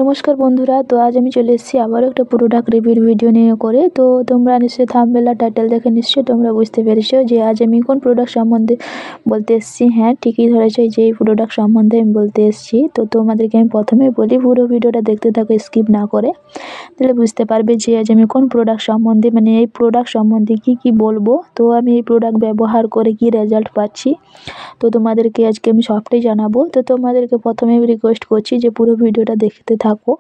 নমস্কার বন্ধুরা, তো আজ আমি চলে এসেছি আবারও একটা প্রোডাক্ট রিভিউর ভিডিও নিয়ে করে। তো তোমরা নিশ্চয়ই থাম্বনেল আর টাইটেল দেখে নিশ্চয়ই তোমরা বুঝতে পেরেছো যে আজ আমি কোন প্রোডাক্ট সম্বন্ধে বলতে এসেছি। হ্যাঁ, ঠিকই ধরেছো, যে এই প্রোডাক্ট সম্বন্ধে আমি বলতে এসেছি। তো তোমাদেরকে আমি প্রথমেই বলি, পুরো ভিডিওটা দেখতে থাকো স্কিপ না করে, তাহলে বুঝতে পারবে যে আজ আমি কোন প্রোডাক্ট সম্বন্ধে, মানে এই প্রোডাক্ট সম্বন্ধে কি বলবো। তো আমি এই প্রোডাক্ট ব্যবহার করে কি রেজাল্ট পাচ্ছি, তো তোমাদেরকে আজকে আমি সবটাই জানাবো। তো তোমাদেরকে প্রথমে রিকোয়েস্ট করছি যে পুরো ভিডিওটা দেখতে থাকো,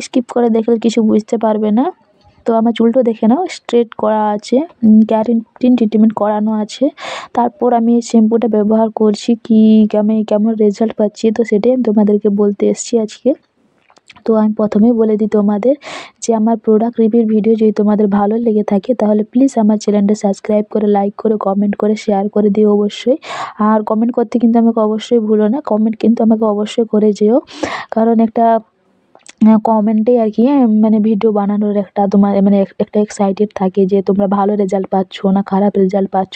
স্কিপ করে দেখলে কিছু বুঝতে পারবে না। তো আমার চুলটা দেখে নাও, স্ট্রেট করা আছে, ক্যারাটিন ট্রিটমেন্ট করানো আছে। তারপর আমি এই শ্যাম্পুটা ব্যবহার করছি, আমি কেমন রেজাল্ট পাচ্ছি, তো সেটাই আমি তোমাদেরকে বলতে এসেছি আজকে। তো আমি প্রথমেই বলে দিই তোমাদের যে আমার প্রোডাক্ট রিভিউর ভিডিও যদি তোমাদের ভালো লেগে থাকে তাহলে প্লিজ আমার চ্যানেলটা সাবস্ক্রাইব করে, লাইক করে, কমেন্ট করে, শেয়ার করে দিও অবশ্যই। আর কমেন্ট করতে কিন্তু আমাকে অবশ্যই ভুলো না, কমেন্ট কিন্তু আমাকে অবশ্যই করে যেও, কারণ একটা কমেন্টেই আর কি মানে ভিডিও বানানোর একটা তোমার মানে একটা এক্সাইটেড থাকে যে তোমরা ভালো রেজাল্ট পাচ্ছ না খারাপ রেজাল্ট পাচ্ছ।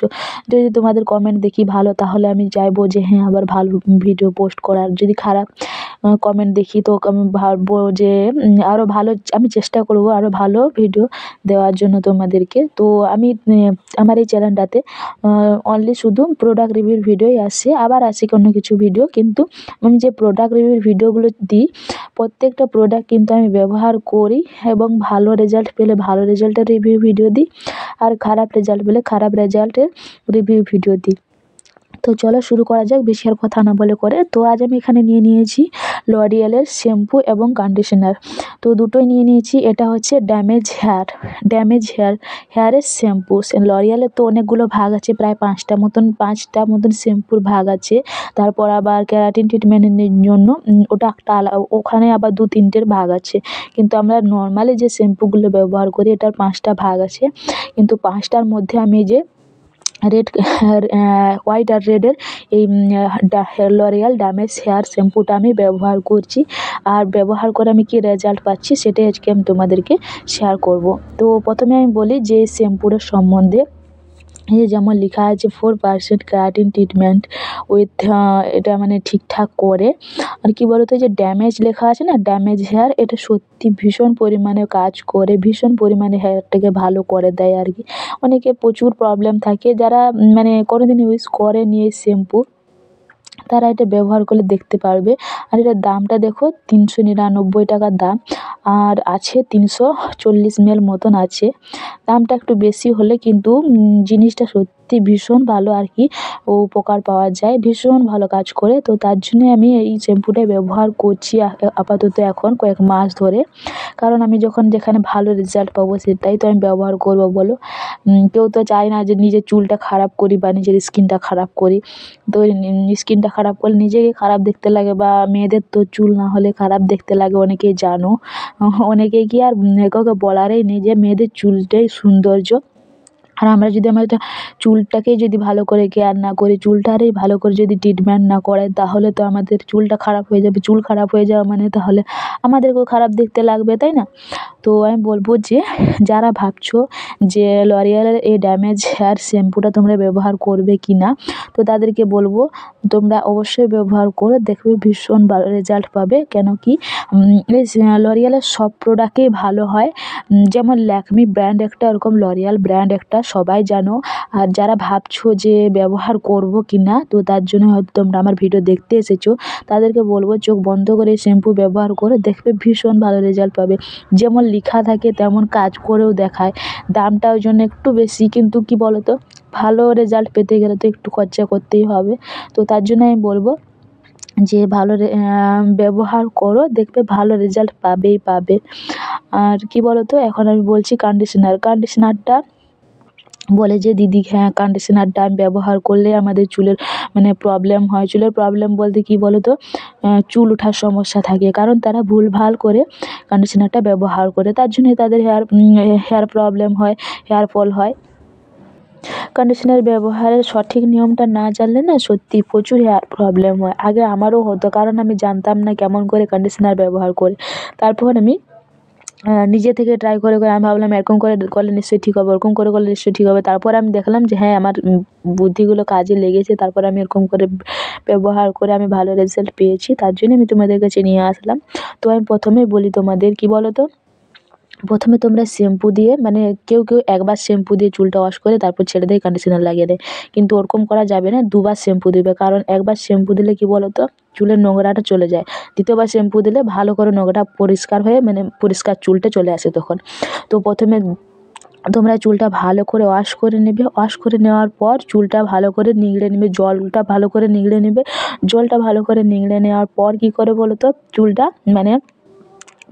যদি তোমাদের কমেন্ট দেখি ভালো, তাহলে আমি চাইবো যে হ্যাঁ আবার ভালো ভিডিও পোস্ট করার। যদি খারাপ কমেন্ট দেখি তো আমি ভাববো যে আরও ভালো, আমি চেষ্টা করব আরও ভালো ভিডিও দেওয়ার জন্য তোমাদেরকে। তো আমি আমার এই চ্যানেলটাতে অনলি শুধু প্রোডাক্ট রিভিউর ভিডিওই আসে, আবার আসে কোনো কিছু ভিডিও, কিন্তু আমি যে প্রোডাক্ট রিভিউর ভিডিওগুলো দিই প্রত্যেকটা প্রোডাক্ট কিন্তু আমি ব্যবহার করি এবং ভালো রেজাল্ট পেলে ভালো রেজাল্টের রিভিউ ভিডিও দিই, আর খারাপ রেজাল্ট পেলে খারাপ রেজাল্টের রিভিউ ভিডিও দিই। তো চলো শুরু করা যাক বেশি আর কথা না বলে করে। তো আজ আমি এখানে নিয়েছি লরিয়ালের শ্যাম্পু এবং কন্ডিশনার। তো দুটোই নিয়েছি। এটা হচ্ছে হেয়ারের শ্যাম্পু। লরিয়ালের তো অনেকগুলো ভাগ আছে, প্রায় পাঁচটা মতন শ্যাম্পুর ভাগ আছে। তারপর আবার কেরাটিন ট্রিটমেন্টের জন্য ওটা একটা ওখানে আবার 2-3টের ভাগ আছে। কিন্তু আমরা নর্মালি যে শ্যাম্পুগুলো ব্যবহার করি এটার 5টা ভাগ আছে। কিন্তু 5টার মধ্যে আমি যে হোয়াইট আর রেডের এই লরিয়াল ড্যামেজ হেয়ার শ্যাম্পুটা আমি ব্যবহার করছি। আর ব্যবহার করে আমি কি রেজাল্ট পাচ্ছি সেটাই আজকে আমি তোমাদেরকে শেয়ার করব। তো প্রথমে আমি বলি যে শ্যাম্পুটার সম্বন্ধে, এই যেমন লেখা আছে 4% কেরাটিন ট্রিটমেন্ট উইথ, এটা মানে ঠিকঠাক করে। আর কি বলতো, যে ড্যামেজ লেখা আছে না, ড্যামেজ হেয়ার, এটা সত্যি ভীষণ পরিমাণে কাজ করে, ভীষণ পরিমাণে হেয়ারটাকে ভালো করে দেয় আর কি। অনেকের প্রচুর প্রবলেম থাকে, যারা মানে কোনোদিন ইউজ করেনি এই শ্যাম্পু, তারা এটা ব্যবহার করলে দেখতে পারবে। আর এটার দামটা দেখো 399 টাকার দাম, আর আছে 340 ml মতন আছে। দামটা একটু বেশি হলে কিন্তু জিনিসটা সত্যি ভীষণ ভালো আর কি, ও উপকার পাওয়া যায়, ভীষণ ভালো কাজ করে। তো তার জন্যে আমি এই শ্যাম্পুটাই ব্যবহার করছি আপাতত এখন কয়েক মাস ধরে, কারণ আমি যখন যেখানে ভালো রেজাল্ট পাবো সেটাই তো আমি ব্যবহার করবো বলো। কেউ তো চায় না যে নিজের চুলটা খারাপ করি বা নিজের স্কিনটা খারাপ করি। তো স্কিনটা খারাপ করলে নিজেকে খারাপ দেখতে লাগে, বা মেয়েদের তো চুল না হলে খারাপ দেখতে লাগে, অনেকেই জানো। অনেকেই কি আর কাউকে বলারই নেই যে মেয়েদের চুলটাই সৌন্দর্য। আর আমরা যদি আমাদের চুলটাকেই যদি ভালো করে কেয়ার না করি, চুলটারই ভালো করে যদি ট্রিটমেন্ট না করে, তাহলে তো আমাদের চুলটা খারাপ হয়ে যাবে। চুল খারাপ হয়ে যাওয়া মানে তাহলে আমাদেরকেও খারাপ দেখতে লাগবে, তাই না? তো আমি বলবো যে যারা ভাবছো যে লরিয়ালের এই ড্যামেজ হেয়ার শ্যাম্পুটা তোমরা ব্যবহার করবে কি না, তো তাদেরকে বলবো তোমরা অবশ্যই ব্যবহার করে দেখবে, ভীষণ ভালো রেজাল্ট পাবে। কেন কি এই লরিয়ালের সব প্রোডাক্টই ভালো হয়। যেমন ল্যাকমি ব্র্যান্ড একটা, ওরকম লরিয়াল ব্র্যান্ড একটা, সবাই জানো। আর যারা ভাবছো যে ব্যবহার করব কি না, তো তার জন্য হয়তো তোমরা আমার ভিডিও দেখতে এসেছো, তাদেরকে বলবো চোখ বন্ধ করে শ্যাম্পু ব্যবহার করে দেখবে, ভীষণ ভালো রেজাল্ট পাবে। যেমন লেখা থাকে তেমন কাজ করেও দেখায়। দামটা ওই জন্য একটু বেশি, কিন্তু কি বলো তো, ভালো রেজাল্ট পেতে গেলে তো একটু খরচা করতেই হবে। তো তার জন্য আমি বলবো যে ভালো ব্যবহার করো, দেখবে ভালো রেজাল্ট পাবে। আর কি বলো তো, এখন আমি বলছি কন্ডিশনারটা বলে যে দিদি হ্যাঁ কন্ডিশনারটা আমি ব্যবহার করলে আমাদের চুলের মানে প্রবলেম হয়। চুলের প্রবলেম বলতে কি বলো তো, চুল ওঠার সমস্যা থাকে, কারণ তারা ভুলভাল করে কন্ডিশনারটা ব্যবহার করে, তার জন্যই তাদের হেয়ার প্রবলেম হয়, হেয়ার ফল হয়। কন্ডিশনার ব্যবহারের সঠিক নিয়মটা না জানলে না সত্যি প্রচুর হেয়ার প্রবলেম হয়। আগে আমারও হতো, কারণ আমি জানতাম না কেমন করে কন্ডিশনার ব্যবহার করে। তারপর আমি নিজে থেকে ট্রাই করে আমি ভাবলাম এরকম করে করলে নিশ্চয়ই ঠিক হবে, ওরকম করে করলে নিশ্চয়ই ঠিক হবে। তারপরে আমি দেখলাম যে হ্যাঁ, আমার বুদ্ধিগুলো কাজে লেগেছে। তারপরে আমি এরকম করে ব্যবহার করে আমি ভালো রেজাল্ট পেয়েছি। তার জন্য আমি তোমাদের কাছে নিয়ে আসলাম। তো আমি প্রথমেই বলি তোমাদের, কী বলো তো? প্রথমে তোমরা শ্যাম্পু দিয়ে, মানে কেউ একবার শ্যাম্পু দিয়ে চুলটা ওয়াশ করে তারপর ছেড়ে দিয়ে কন্ডিশনার লাগিয়ে দেয়, কিন্তু ওরকম করা যাবে না। দুবার শ্যাম্পু দিবে, কারণ একবার শ্যাম্পু দিলে কী বলো তো, চুলের নোংরাটা চলে যায়। দ্বিতীয়বার শ্যাম্পু দিলে ভালো করে নোংরাটা পরিষ্কার হয়ে, মানে পরিষ্কার চুলটা চলে আসে তখন। তো প্রথমে তোমরা চুলটা ভালো করে ওয়াশ করে নেবে। ওয়াশ করে নেওয়ার পর চুলটা ভালো করে নিংড়ে নেবে, জলটা ভালো করে নিংড়ে নেবে। জলটা ভালো করে নিংড়ে নেওয়ার পর কী করে বলো তো, চুলটা মানে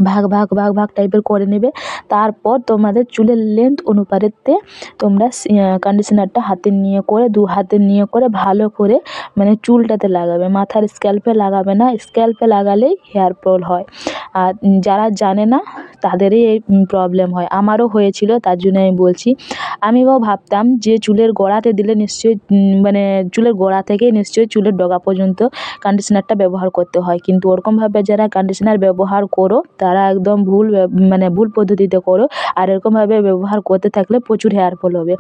ভাগ টাইপের করে নেবে। তারপর তোমাদের চুলের লেন্থ অনুপাতে তোমরা কন্ডিশনারটা হাতে নিয়ে করে, দু হাতে নিয়ে করে ভালো করে মানে চুলটাতে লাগাবে, মাথার স্ক্যাল্পে লাগাবে না। স্ক্যাল্পে লাগালেই হেয়ার ফল হয়। আর যারা জানে না তাদেরই এই প্রবলেম হয়। আমারও হয়েছিল, তার জন্য আমি বলছি। আমিও ভাবতাম যে চুলের গোড়াতে দিলে নিশ্চয়ই মানে চুলের গোড়া থেকেই নিশ্চয়ই চুলের ডগা পর্যন্ত কন্ডিশনারটা ব্যবহার করতে হয়, কিন্তু ওরকমভাবে যারা কন্ডিশনার ব্যবহার করো তারা একদম মানে ভুল পদ্ধতিতে করো। আর এরকমভাবে ব্যবহার করতে থাকলে প্রচুর হেয়ার ফল হবে।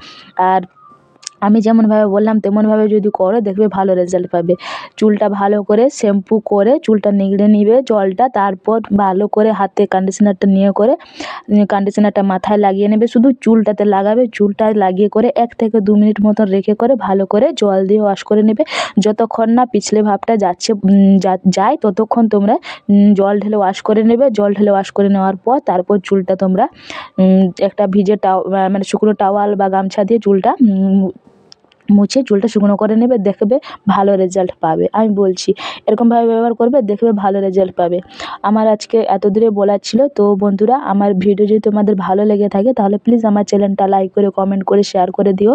আর আমি যেমনভাবে বললাম তেমনভাবে যদি করো, দেখবে ভালো রেজাল্ট পাবে। চুলটা ভালো করে শ্যাম্পু করে চুলটা নিংড়ে নিবে জলটা, তারপর ভালো করে হাতে কন্ডিশনারটা নিয়ে করে কন্ডিশনারটা মাথায় লাগিয়ে নেবে। শুধু চুলটাতে লাগাবে, চুলটা লাগিয়ে করে 1 থেকে 2 মিনিট মতো রেখে করে ভালো করে জল দিয়ে ওয়াশ করে নেবে। যতক্ষণ না পিছলে ভাবটা যাচ্ছে যায় ততক্ষণ তোমরা জল ঢেলে ওয়াশ করে নেবে। জল ঢেলে ওয়াশ করে নেওয়ার পর তারপর চুলটা তোমরা একটা ভিজে মানে শুকনো টাওয়াল বা গামছা দিয়ে চুলটা মুছে চুলটা শুকনো করে নেবে, দেখবে ভালো রেজাল্ট পাবে। আমি বলছি এরকমভাবে ব্যবহার করবে, দেখবে ভালো রেজাল্ট পাবে। আমার আজকে এত দূরে বলার ছিল। তো বন্ধুরা, আমার ভিডিও যদি তোমাদের ভালো লেগে থাকে তাহলে প্লিজ আমার চ্যানেলটা লাইক করে, কমেন্ট করে, শেয়ার করে দিও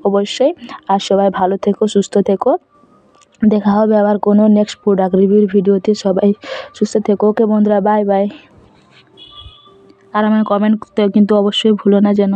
অবশ্যই। আর সবাই ভালো থেকো, সুস্থ থেকো। দেখা হবে আবার কোনো নেক্সট প্রোডাক্ট রিভিউর ভিডিওতে। সবাই সুস্থ থেকো। ওকে বন্ধুরা, বাই বাই। আর আমার কমেন্ট করতে কিন্তু অবশ্যই ভুলো না যেন।